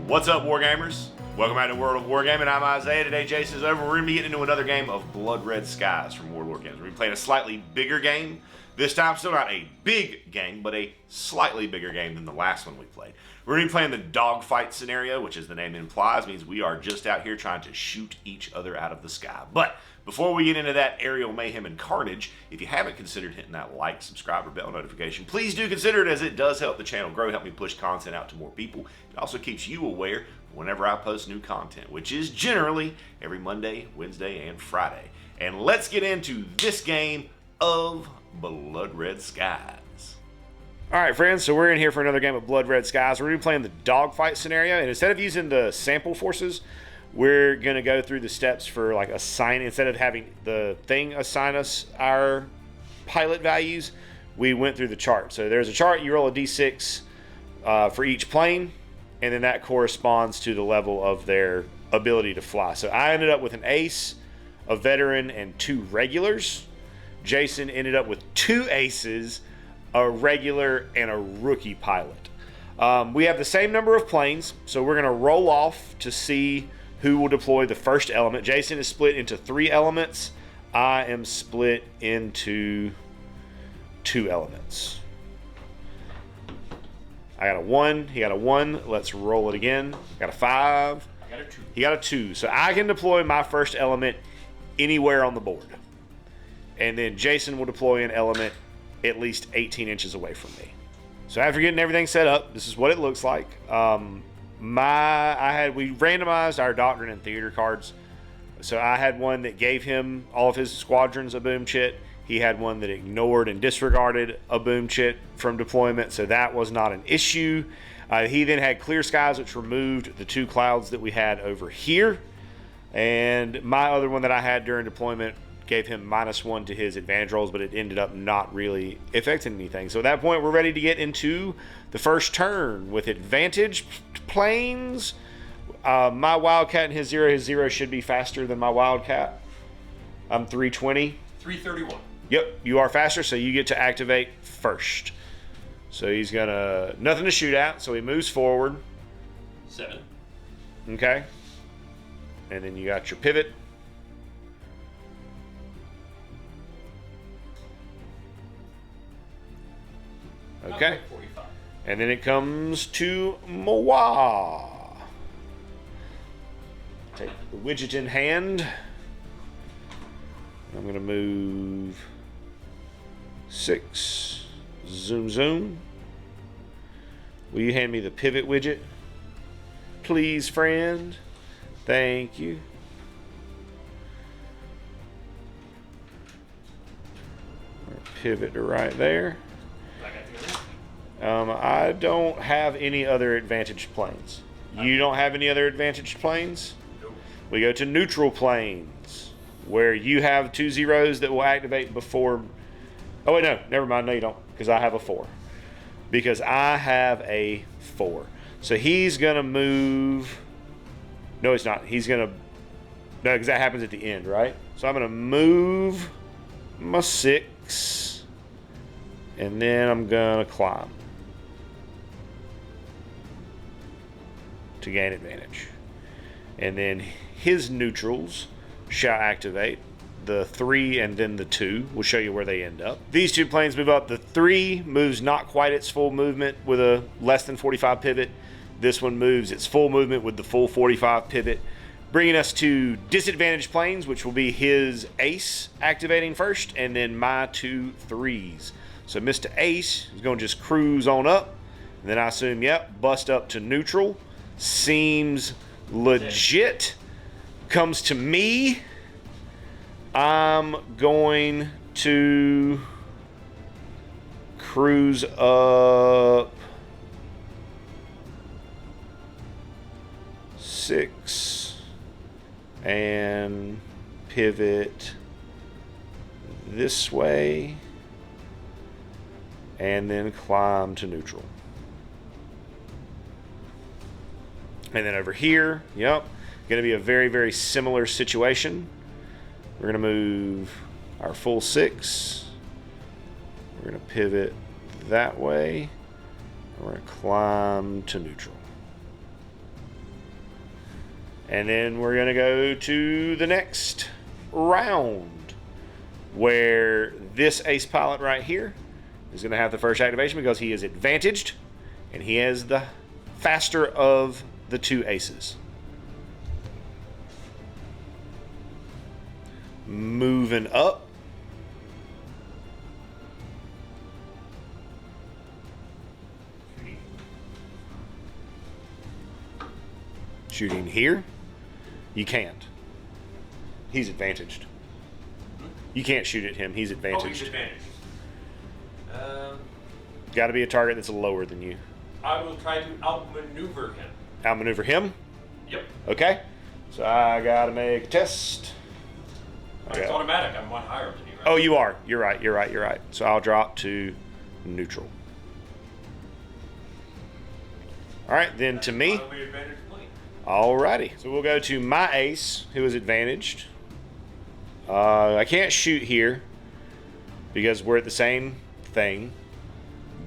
What's up, Wargamers? Welcome back to World of Wargaming. I'm Isaiah. Today, Jason's over. We're going to be getting into another game of Blood Red Skies from Warlord Games. We're going to be playing a slightly bigger game. This time, still not a big game, but a slightly bigger game than the last one we played. We're going to be playing the Dogfight scenario, which, as the name implies, means we are just out here trying to shoot each other out of the sky. But before we get into that aerial mayhem and carnage, if you haven't considered hitting that like, subscribe, or bell notification, please do consider it, as it does help the channel grow, help me push content out to more people. It also keeps you aware whenever I post new content, which is generally every Monday, Wednesday, and Friday. And let's get into this game of Blood Red Skies. Alright friends, so we're in here for another game of Blood Red Skies. We're going to be playing the Dogfight scenario, and instead of using the sample forces, we're going to go through the steps for like assigning, instead of having the thing assign us our pilot values, we went through the chart. So there's a chart, you roll a d6 for each plane, and then that corresponds to the level of their ability to fly. So I ended up with an ace, a veteran, and 2 regulars. Jason ended up with 2 aces, a regular, and a rookie pilot. We have the same number of planes, so we're going to roll off to see who will deploy the first element. Jason is split into 3 elements. I am split into 2 elements. I got a 1, he got a 1. Let's roll it again. Got a 5. I got a 2. He got a 2. So I can deploy my first element anywhere on the board. And then Jason will deploy an element at least 18 inches away from me. So after getting everything set up, this is what it looks like. We randomized our doctrine and theater cards. So I had one that gave him all of his squadrons a boom chit. He had one that ignored and disregarded a boom chit from deployment, so that was not an issue. He then had clear skies, which removed the 2 clouds that we had over here. And my other one that I had during deployment gave him -1 to his advantage rolls, but it ended up not really affecting anything. So at that point, we're ready to get into the first turn with advantage planes. My Wildcat and his 0 should be faster than my Wildcat. I'm 320. 331. Yep, you are faster, so you get to activate first. So he's gonna, nothing to shoot at, so he moves forward. 7. Okay. And then you got your pivot. Okay. 45. And then it comes to Moa. Take the widget in hand. I'm going to move 6. Zoom, zoom. Will you hand me the pivot widget? Please, friend. Thank you. Pivot to right there. I don't have any other advantage planes. You don't have any other advantage planes? Nope. We go to neutral planes, where you have 2 zeros that will activate before. Oh wait, no, never mind. No, you don't, because I have a 4. Because I have a 4. So he's gonna move. No, he's not. He's gonna. No, because that happens at the end, right? So I'm gonna move my 6, and then I'm gonna climb to gain advantage. And then his neutrals shall activate. The 3 and then the 2 will show you where they end up. These 2 planes move up. The 3 moves not quite its full movement with a less than 45 pivot. This one moves its full movement with the full 45 pivot, bringing us to disadvantaged planes, which will be his ace activating first, and then my 2 3s. So Mr. Ace is going to just cruise on up, and then I assume, yep, bust up to neutral. Seems legit. Comes to me. I'm going to cruise up 6 and pivot this way, and then climb to neutral. And then over here, yep, going to be a very, very similar situation. We're going to move our full 6. We're going to pivot that way. And we're going to climb to neutral. And then we're going to go to the next round, where this ace pilot right here is going to have the first activation because he is advantaged, and he has the faster of the two aces. Moving up. Shooting here. You can't. He's advantaged. You can't shoot at him. He's advantaged. Oh, he's advantaged. Got to be a target that's lower than you. I will try to outmaneuver him. Outmaneuver him? Yep. Okay. So I got to make a test. It's automatic. I'm one higher than you, right? Oh, you are. You're right. You're right. You're right. So I'll drop to neutral. All right, then to me. Alrighty. So we'll go to my ace, who is advantaged. I can't shoot here because we're at the same thing,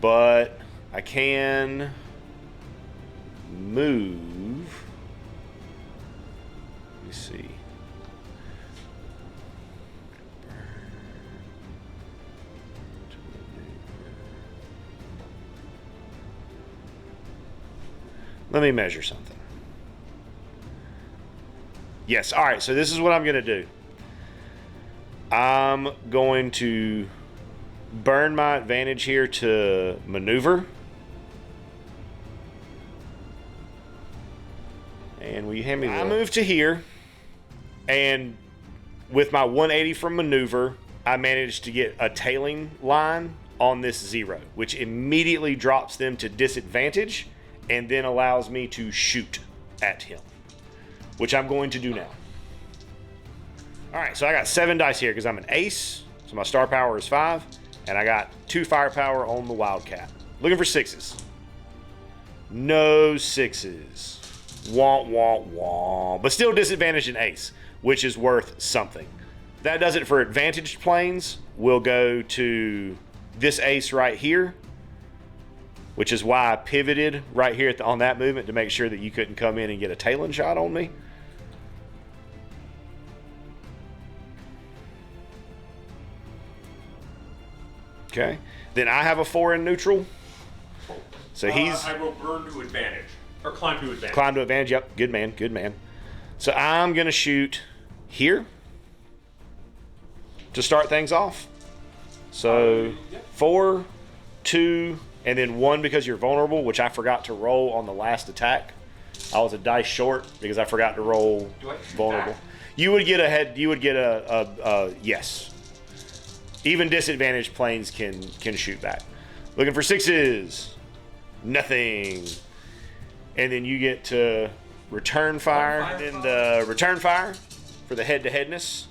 but I can move. Let me see. Let me measure something. Yes, all right, so this is what I'm gonna do. I'm going to burn my advantage here to maneuver. And will you hand me the... I move to here, and with my 180 from maneuver, I managed to get a tailing line on this 0, which immediately drops them to disadvantage and then allows me to shoot at him, which I'm going to do now. All right, so I got 7 dice here because I'm an ace, so my star power is 5, and I got 2 firepower on the Wildcat. Looking for 6s. No 6s. Wah, wah, wah. But still disadvantaged in ace, which is worth something. That does it for advantaged planes. We'll go to this ace right here, which is why I pivoted right here on that movement to make sure that you couldn't come in and get a tailing shot on me. Okay. Then I have a 4 in neutral. So he's... I will burn to advantage. Or climb to advantage. Climb to advantage, yep. Good man, good man. So I'm going to shoot here to start things off. So 4, 2... and then 1 because you're vulnerable, which I forgot to roll on the last attack. I was a dice short because I forgot to roll vulnerable. Back? You would get a head. You would get a yes. Even disadvantaged planes can shoot back. Looking for 6s. Nothing. And then you get to return fire. And then the return fire for the head-to-headness.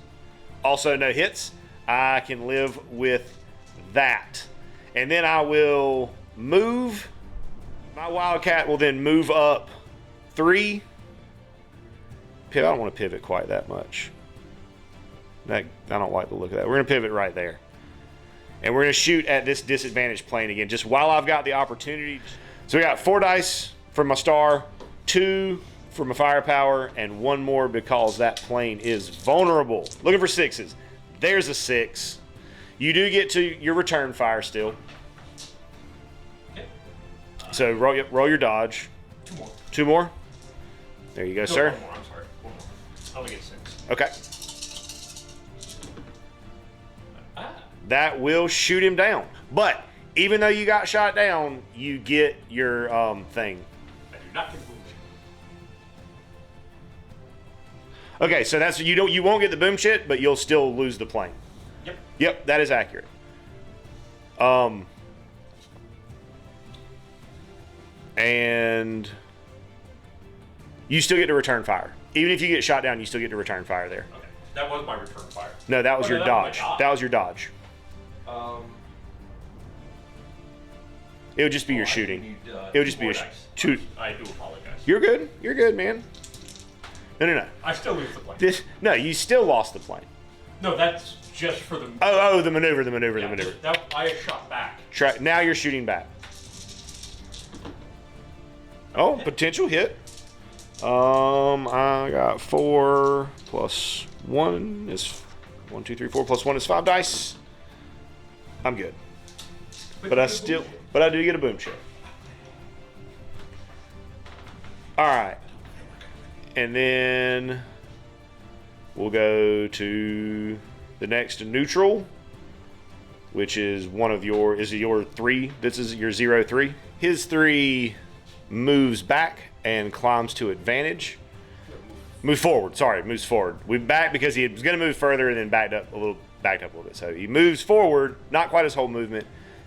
Also no hits. I can live with that. And then I will move. My Wildcat will then move up 3. Pivot. I don't want to pivot quite that much. I don't like the look of that. We're going to pivot right there. And we're going to shoot at this disadvantaged plane again, just while I've got the opportunity. So we got 4 dice for my star, 2 for my firepower, and 1 more because that plane is vulnerable. Looking for 6s. There's a 6. You do get to your return fire still. Okay. So roll your dodge. 2 more. 2 more? There you go, sir. 1 more, I'm sorry. 1 more. I'll get 6. Okay. That will shoot him down. But even though you got shot down, you get your thing. I do not get boom. Okay, so that's you won't get the boom shit, but you'll still lose the plane. Yep. Yep, that is accurate. And you still get to return fire. Even if you get shot down, you still get to return fire there. Okay. That was my return fire. No, that was your dodge. That was your dodge. It would just be your shooting. It would just be your shoot. I do apologize. You're good. You're good, man. No. I still lose the plane. No, you still lost the plane. No, that's just for the... Oh, the maneuver. I shot back. Now you're shooting back. Oh, potential hit. I got 4 plus 1 is 1, 2, 3, 4 plus 1 is 5 dice. I'm good. But I do get a boom chip. Alright. And then we'll go to the next neutral, which is your 3. This is your 0-3. His 3 moves back and climbs to advantage. Moves forward. We back because he was going to move further and then backed up a little bit. So he moves forward, not quite his whole movement,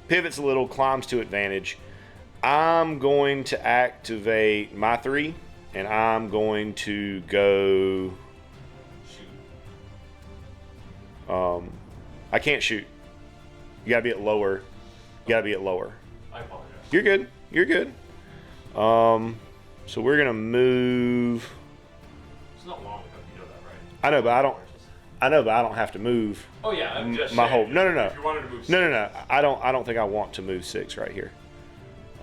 pivots a little, climbs to advantage. I'm going to activate my 3, and I'm going to go. I can't shoot. You gotta be at lower. I apologize. You're good. So we're gonna move. It's not long enough, you know that, right? I know, but I don't have to move. Oh yeah, I'm just my saying, whole. No. If you wanted to move No. I don't think I want to move 6 right here.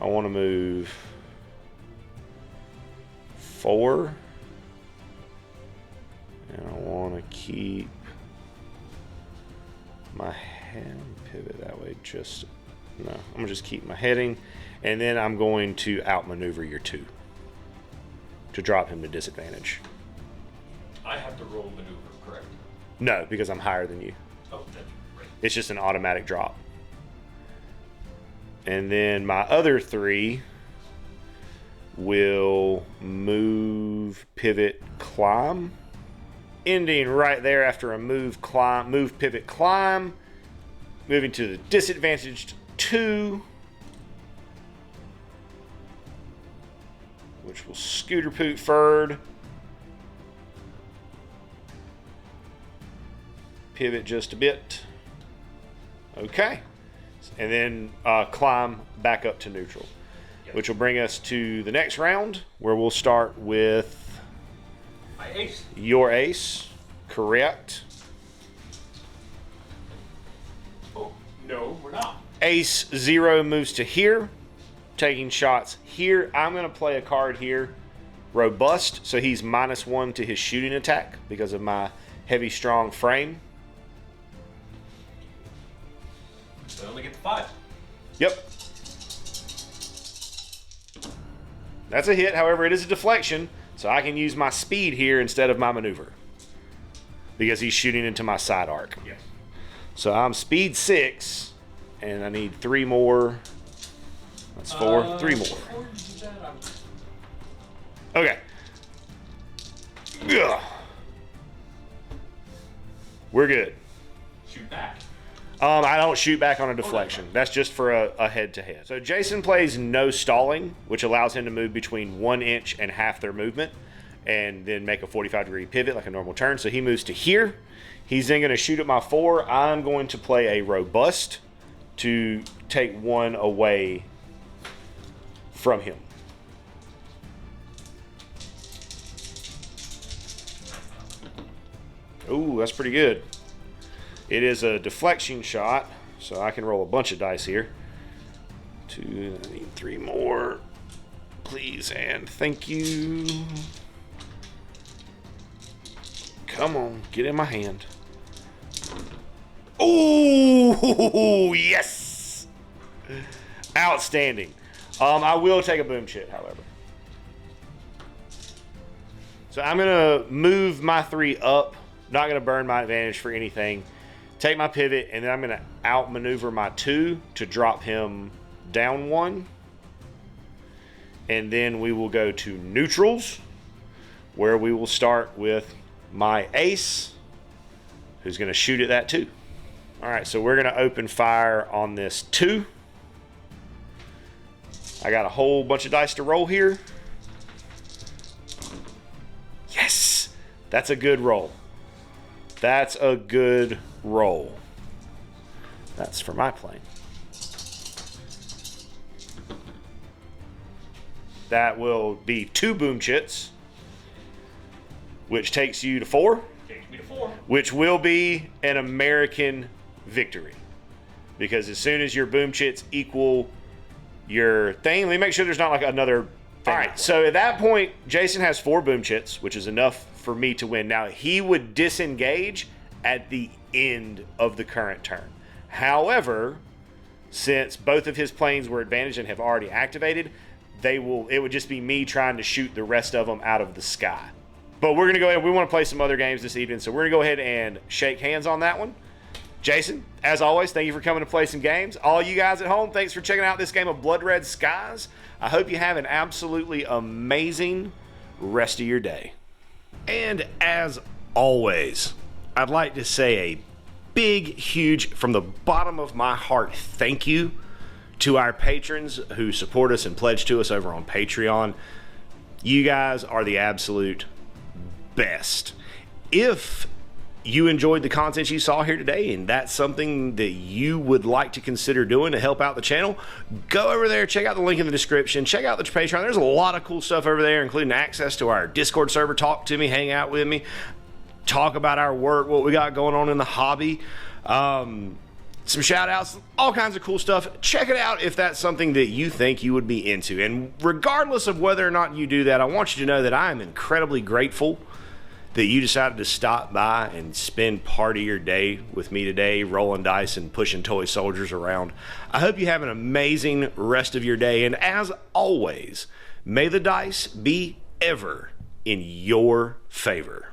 I want to move 4, and I want to keep my hand pivot that way. I'm gonna just keep my heading, and then I'm going to outmaneuver your 2 to drop him to disadvantage. I have to roll maneuver, correct? No, because I'm higher than you. Oh, that's right. It's just an automatic drop. And then my other 3 will move, pivot, climb, ending right there after a move, pivot, climb, moving to the disadvantaged 2, which will scooter poot third, pivot just a bit. Okay. And then climb back up to neutral, which will bring us to the next round, where we'll start with My ace. your ace. Correct. Oh, no, we're not. Ace 0 moves to here, taking shots here. I'm going to play a card here, robust, so he's -1 to his shooting attack because of my heavy, strong frame. So I only get the 5. Yep. That's a hit. However, it is a deflection, so I can use my speed here instead of my maneuver because he's shooting into my side arc. Yes. So I'm speed 6, and I need 3 more. That's 4. 3 more. Before you do that, Okay. Ugh. We're good. shoot back. I don't shoot back on a deflection. That's just for a head-to-head. So Jason plays no stalling, which allows him to move between 1 inch and half their movement and then make a 45-degree pivot like a normal turn. So he moves to here. He's then going to shoot at my 4. I'm going to play a robust to take 1 away from him. Ooh, that's pretty good. It is a deflection shot, so I can roll a bunch of dice here. 2, I need 3 more. Please and thank you. Come on, get in my hand. Ooh, yes! Outstanding. I will take a boom chit, however. So I'm going to move my 3 up. Not going to burn my advantage for anything. Take my pivot, and then I'm going to outmaneuver my 2 to drop him down 1. And then we will go to neutrals, where we will start with my ace, who's going to shoot at that 2. All right, so we're going to open fire on this 2. I got a whole bunch of dice to roll here. Yes, that's a good roll. That's a good roll. That's for my plane. That will be 2 boom chits, which takes you to 4. Takes me to 4. Which will be an American victory. Because as soon as your boom chits equal your thing, let me make sure there's not like another All right, so at that point, Jason has 4 boom chits, which is enough for me to win. Now, he would disengage at the end of the current turn. However, since both of his planes were advantaged and have already activated, it would just be me trying to shoot the rest of them out of the sky. But we're going to go ahead. We want to play some other games this evening, so we're going to go ahead and shake hands on that one. Jason, as always, thank you for coming to play some games. All you guys at home, thanks for checking out this game of Blood Red Skies. I hope you have an absolutely amazing rest of your day. And as always, I'd like to say a big, huge, from the bottom of my heart, thank you to our patrons who support us and pledge to us over on Patreon. You guys are the absolute best. If you enjoyed the content you saw here today and that's something that you would like to consider doing to help out the channel, go over there, check out the link in the description, check out the Patreon. There's a lot of cool stuff over there, including access to our Discord server, talk to me, hang out with me, talk about our work, what we got going on in the hobby, some shout outs, all kinds of cool stuff. Check it out if that's something that you think you would be into. And regardless of whether or not you do that, I want you to know that I am incredibly grateful that you decided to stop by and spend part of your day with me today, rolling dice and pushing toy soldiers around. I hope you have an amazing rest of your day. And as always, may the dice be ever in your favor.